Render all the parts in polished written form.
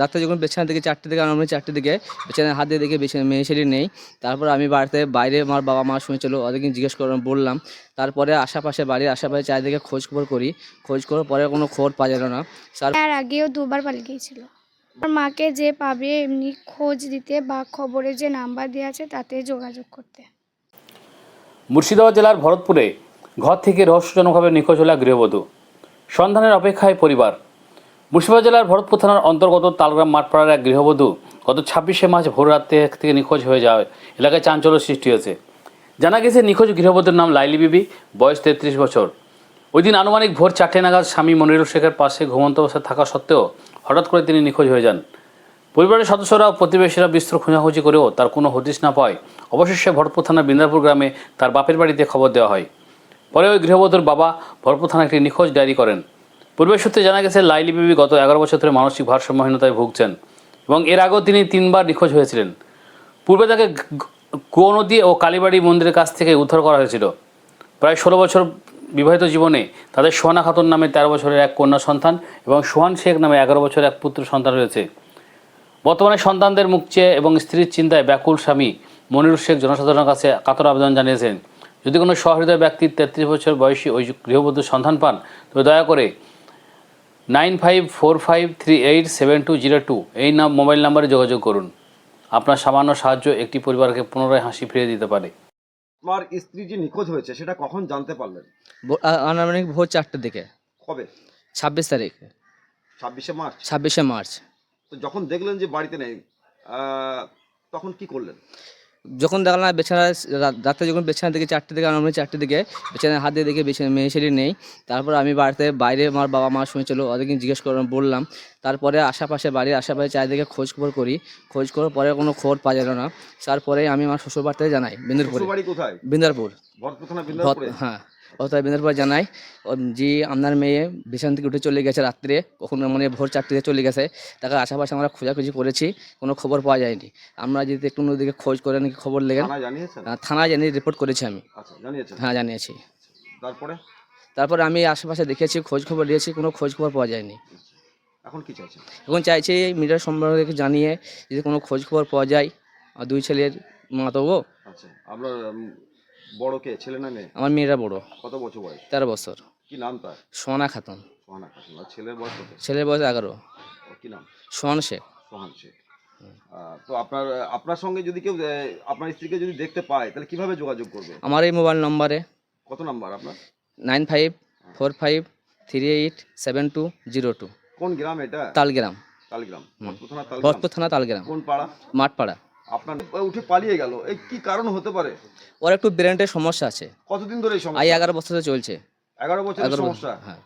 রাতে যখন বিছানা থেকে 4টে দিকে আমরা 4টে দিকে বিছানায় হাত দিয়ে দেখি বিছানায় মেয়ে ছেলে নেই। তারপর আমি বাড়িতে বাইরে আমার বাবা মা শুনেছিল, ওদেরকে জিজ্ঞেস করে বললাম। তারপরে আশেপাশে বাড়ির আশেপাশে চারিদিকে খোঁজ খবর করি, খোঁজ করার পরে কোনো খবর পাওয়া গেল না। আর আগেও দুবার পালিয়ে গিয়েছিল। আমার মাকে যে পাবে এমনি খোঁজ দিতে বা খবরের যে নাম্বার দেওয়া আছে তাতে যোগাযোগ করতে। মুর্শিদাবাদ জেলার ভরতপুরে ঘর থেকে রহস্যজনকভাবে নিখোঁজ হল গৃহবধূ। সন্ধানের অপেক্ষায় পরিবার। মুর্শিদাবাদ জেলার ভরতপুর থানার অন্তর্গত তালগ্রাম মাঠপাড়ার এক গৃহবধূ গত 26শে মার্চ ভোর রাতে থেকে নিখোঁজ হয়ে যাওয়ায় এলাকায় চাঞ্চল্য সৃষ্টি হয়েছে। জানা গেছে নিখোঁজ গৃহবধূর নাম লাইলি বিবি, বয়স 33 বছর। ওই দিন আনুমানিক ভোর 4টে নাগাদ স্বামী মনিরুল শেখের পাশে ঘুমন্ত অবস্থায় থাকা সত্ত্বেও হঠাৎ করে তিনি নিখোঁজ হয়ে যান। পরিবারের সদস্যরা ও প্রতিবেশীরা বিস্তর খোঁজাখুঁজি করেও তার কোনো হদিশ না পায় অবশেষে ভরতপুর থানার বিন্দারপুর গ্রামে তার বাপের বাড়িতে খবর দেওয়া হয়। পরে ওই গৃহবধূর বাবা ভরতপুর থানায় একটি নিখোঁজ ডায়েরি করেন। পরিবার সূত্রে জানা গেছে লাইলি বিবি গত 11 বছর ধরে মানসিক ভারসাম্যহীনতায় ভুগছেন এবং এর আগেও তিনি 3বার নিখোঁজ হয়েছিলেন। পূর্বে তাকে কুয়ো নদী ও কালীবাড়ি মন্দিরের কাছ থেকে উদ্ধার করা হয়েছিল। প্রায় 16 বছর বিবাহিত জীবনে তাদের সোহানা খাতুন নামে 13 বছরের এক কন্যা সন্তান এবং সোহান শেখ নামে 11 বছরের এক পুত্র সন্তান রয়েছে। বর্তমানে সন্তানদের মুখ চেয়ে এবং স্ত্রীর চিন্তায় ব্যাকুল স্বামী মনিরুল শেখ জনসাধারণের কাছে কাতর আবেদন জানিয়েছেন, যদি কোনো সহৃদয় ব্যক্তি 33 বছর বয়সী ওই গৃহবধূর সন্ধান পান তবে দয়া করে 9545387202 এই মোবাইল নাম্বারে যোগাযোগ করুন। আপনার সামান্য সাহায্য একটি পরিবারকে পুনরায় হাসি ফিরিয়ে দিতে পারে। আমার স্ত্রী যে নিখোঁজ হয়েছে সেটা কখন জানতে পারলেন? আনুমানিক ভোর 4টের দিকে, কবে? 26 তারিখ, 26শে মার্চ। 26শে মার্চ। তো যখন দেখলেন যে বাড়িতে নেই, তখন কি করলেন? যখন দেখলাম বিছানায় রাতে যখন বিছানা থেকে 4টে দিকে আমরা 4টে দিকে বিছানায় হাত দিয়ে দেখি বিছানায় মেয়ে ছেলে নেই। তারপর আমি বাড়িতে বাইরে আমার বাবা মা শুনেছিল, ওদেরকে জিজ্ঞেস করে বললাম। তারপরে আশেপাশে বাড়ির আশেপাশে চারিদিকে খোঁজ খবর করি, খোঁজ করার পরে কোনো খবর পাওয়া গেল না। তারপরে আমি আমার শ্বশুর বাড়িতে জানাই, বিন্দারপুরে। বাড়ি কোথায়? বিন্দারপুর। ভরতপুর থানা বিন্দারপুরে? হ্যাঁ, ওটাই বিন্দারপুর জানাই জি আপনার মেয়ে বিছানা থেকে উঠে চলে গেছে রাত্রে, কখনো মানে ভোর 4টে চলে গেছে। তাকে আশেপাশে আমরা খোঁজাখুঁজি করেছি, কোনো খবর পাওয়া যায়নি। আমরা যদি একটু নদীকে খোঁজ করে নাকি খবর লেগেন থানায় জানিয়ে রিপোর্ট করেছি আমি। হ্যাঁ, জানিয়েছি। তারপরে আমি আশেপাশে দেখেছি, খোঁজ খবর দিয়েছি, কোনো খোঁজ খবর পাওয়া যায়নি। এখন কি চাইছেন? এখন চাইছি মিডিয়ার সম্পর্কে জানিয়ে যদি কোনো খোঁজ খবর পাওয়া যায়। আর 2 ছেলের মা তো গো। আচ্ছা, আপনার বড় কে, ছেলে না মেয়ে? আমার মেয়েরা বড়। কত বছর বয়স? 13 বছর। কি নাম তার? সোহানা খাতুন। সোহানা খাতুন। আর ছেলের বয়স কত? ছেলের বয়স 11। কি নাম? সোহান শেখ। সোহান শেখ। তো আপনার সঙ্গে যদি কেউ আপনার স্ত্রীকে যদি দেখতে পায় তাহলে কিভাবে যোগাযোগ করবে? আমার এই মোবাইল নম্বরে। কত নাম্বার আপনার? 9545387202। কোন গ্রাম এটা? তালগ্রাম। তালগ্রাম। ভরতপুর থানা তালগ্রাম। কোন পাড়া? মাঠপাড়া। আপনার উঠে পালিয়ে গেল, এই কি কারণ হতে পারে? ওর একটু ব্রেনের সমস্যা আছে। কতদিন ধরে এই সমস্যা? 11 বছর ধরে চলছে। 11 বছরের সমস্যা? হ্যাঁ।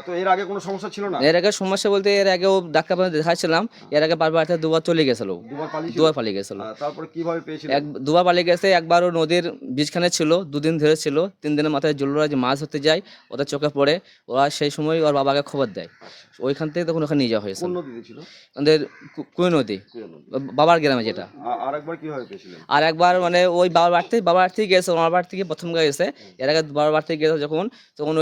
তো এর আগে কোনো সমস্যা ছিল না? এর আগে সমস্যা বলতে এর আগেও ডাক্তার দেখাচ্ছিলাম। এর আগে বারবার 2বার চলে গেছিল। 2বার পালিয়ে গেছিল। তারপরে কিভাবে পেয়েছিল? 2বার পালিয়ে গেছে। একবারও নদীর বীজখানে ছিল, 2 দিন ধরে ছিল। 3 দিনের মাথায় জলুরা যে মাছ ধরতে যায়, ওদের চোখে পড়ে। ওরা সেই সময় ওর বাবাকে খবর দেয়। ওইখান থেকে তখন ওখানে নিয়ে যাওয়া হয়েছে। কোন নদীতে ছিল? আমাদের কুই নদী, বাবার গ্রামে যেটা। আর একবার কিভাবে পেয়েছিলেন? আর একবার মানে ওই বাবার বাড়ি থেকে গেছে, ওনার বাড়ি থেকে প্রথম গেছে। এর আগে বাবার বাড়ি থেকে গেছে যখন, তখন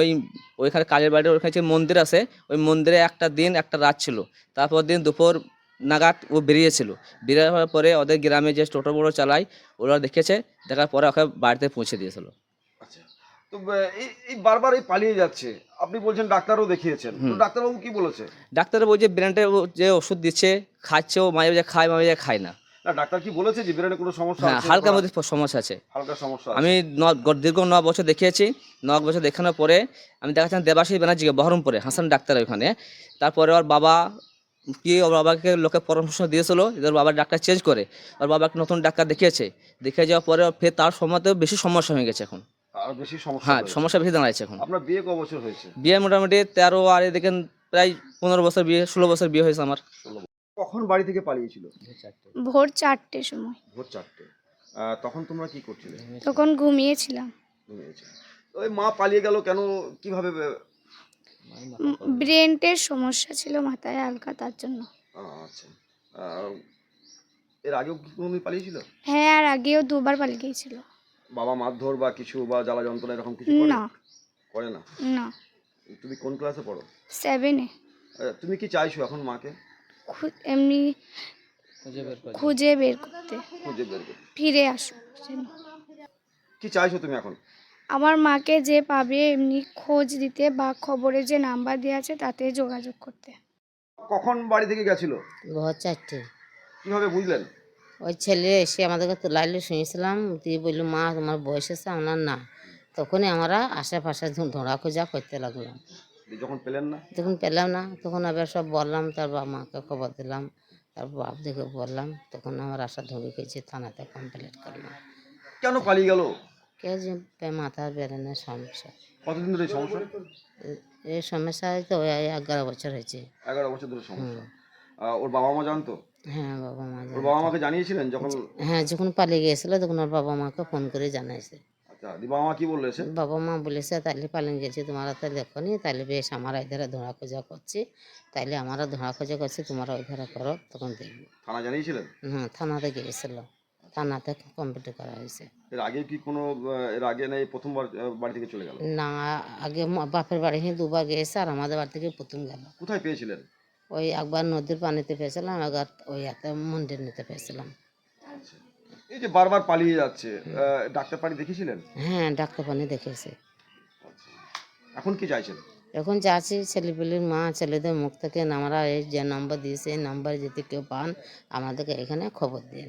ওইখানে কাজের বাড়ির ওইখানে যে মন্দির আছে, ওই মন্দিরে একটা দিন একটা রাত ছিল। তারপর দিন দুপুর নাগাদ ও বেরিয়েছিল। বেরিয়ে হওয়ার পরে ওদের গ্রামে যে টোটো বড়ো চালায়, ওরা দেখেছে, দেখার পরে ওকে বাড়িতে পৌঁছে দিয়েছিল। আচ্ছা, তো এই বারবার এই পালিয়ে যাচ্ছে, আপনি বলছেন ডাক্তারও দেখিয়েছেন, তো ডাক্তারবাবু কি বলেছে? ডাক্তার বলছে ব্রেনের যে ওষুধ দিচ্ছে খাচ্ছে, ও মাঝে মাঝে খায়, মাঝে মাঝে খায় না। না, ডাক্তার কি বলেছে যে ব্রেনে কোনো সমস্যা আছে? হালকা মধ্যে সমস্যা আছে। হালকা সমস্যা। আমি দীর্ঘ 9 বছর দেখিয়েছি। 9 বছর দেখানোর পরে আমি দেখাচ্ছিলাম দেবাশিস ব্যানার্জিকে বহরমপুরে, হাসান ডাক্তার ওখানে। তারপরে ওর বাবা ওর বাবাকে লোকে পরামর্শ দিয়েছিল, ওর বাবার ডাক্তার চেঞ্জ করে ওর বাবাকে নতুন ডাক্তার দেখিয়েছে। দেখে যাওয়ার পরে ফের তার সময়তেও বেশি সমস্যা হয়ে গেছে এখন। আর বেশি সমস্যা? হ্যাঁ, সমস্যা বেশি দাঁড়াচ্ছে এখন। আপনার বিয়ে কত বছর হয়েছে? বিয়ে মোটামুটি 13, আর দেখেন প্রায় 15 বছর বিয়ে, 16 বছর বিয়ে হয়েছে আমার। কখন বাড়ি থেকে পালিয়েছিল? ভোর 4টের সময়। ভোর 4টে। তখন তোমরা কি করছিলে? তখন ঘুমিয়েছিলাম। ওই মা পালিয়ে গেল কেন, কিভাবে? ব্রেনের সমস্যা ছিল মাথায় হালকা, তার জন্য। আচ্ছা, এর আগেও কি কোনোদিন পালিয়েছিল? হ্যাঁ, আর আগেও 2বার পালিয়ে গিয়েছিল। বাবা মারধর বা কিছু বা জ্বালা যন্ত্রণা এরকম কিছু না। করে না? না। তুমি কোন ক্লাসে পড়ো? 7-এ। তুমি কি চাইছো এখন মাকে? এমনি খুঁজে বের করে খুঁজে বের করতে খুঁজে বের করতে। ফিরে আসুক যেন। কি চাইছো তুমি এখন? আমার মাকে যে পাবে এমনি খোঁজ দিতে বা খবরে যে নাম্বার দেওয়া আছে তাতে যোগাযোগ করতে। কখন বাড়ি থেকে গেছিল? ভোর 4টে। কিভাবে বুঝলেন? ওই ছেলে এসে আমাদেরকে তোলাইলে শুনেছিলাম, দিয়ে বললো মা তোমার বয়স আছে, আমরা না। তখনই আমরা আশেপাশে ধরা খোঁজা করতে লাগলাম। যখন পেলেন না? তখন পেলাম না, তখন আবার সব বললাম, তার বাবা মাকে খবর দিলাম, তার বাপ দেখে বললাম, তখন আমার আশা ধরে গেছে, থানাতে কমপ্লেট করলাম। কেন পালিয়ে গেল? কে যে মাথার বেরেনের সমস্যা। কতদিন ধরে এই সমস্যা? এই সমস্যা হয়তো ওই 11 বছর হয়েছে। 11 বছর ধরে সমস্যা। হুম। ওর বাবা মা জানতো? হ্যাঁ, বাবা মা ওর জানে। বাবা মাকে জানিয়েছিলেন যখন? হ্যাঁ, যখন পালিয়ে গিয়েছিল তখন ওর বাবা মাকে ফোন করে জানাইছে। আচ্ছা, বাবা মা কি বললো এসে? বাবা মা বলেছে তাইলে পালিয়ে গেছি, তোমরা তো দেখো নি, তাইলে বেশ আমরা এধারে ধরা খোঁজা করছি, তাইলে আমরা ধরা খোঁজা করছি, তোমরা ওই ধারে করো, তখন দেখবো। থানা জানিয়েছিলেন? হ্যাঁ, থানাতে গিয়েছিল, থানাতে কমপ্লিট করা হয়েছে। এর আগে কি কোনো এর আগে নেই প্রথমবার বাড়ি থেকে চলে গেল? না, আগে বাপের বাড়ি দুবার গিয়েছে, আর আমাদের বাড়ি থেকে প্রথম গেল। কোথায় পেয়েছিলেন? ওই একবার নদীর পানিতে পেয়েছিলাম, একবার ওই এত মন্দির নিতে পেয়েছিলাম। এই যে বারবার পালিয়ে যাচ্ছে, ডাক্তার পানি দেখিয়েছিলেন? হ্যাঁ, ডাক্তার পানি দেখেছে। এখন কি চাইছেন? এখন যাচ্ছি ছেলেপিলির মা, ছেলেদের মুখ থেকে আমরা এই যে নাম্বার দিয়েছে, এই নাম্বার যদি কেউ পান আমাদেরকে এখানে খবর দিন।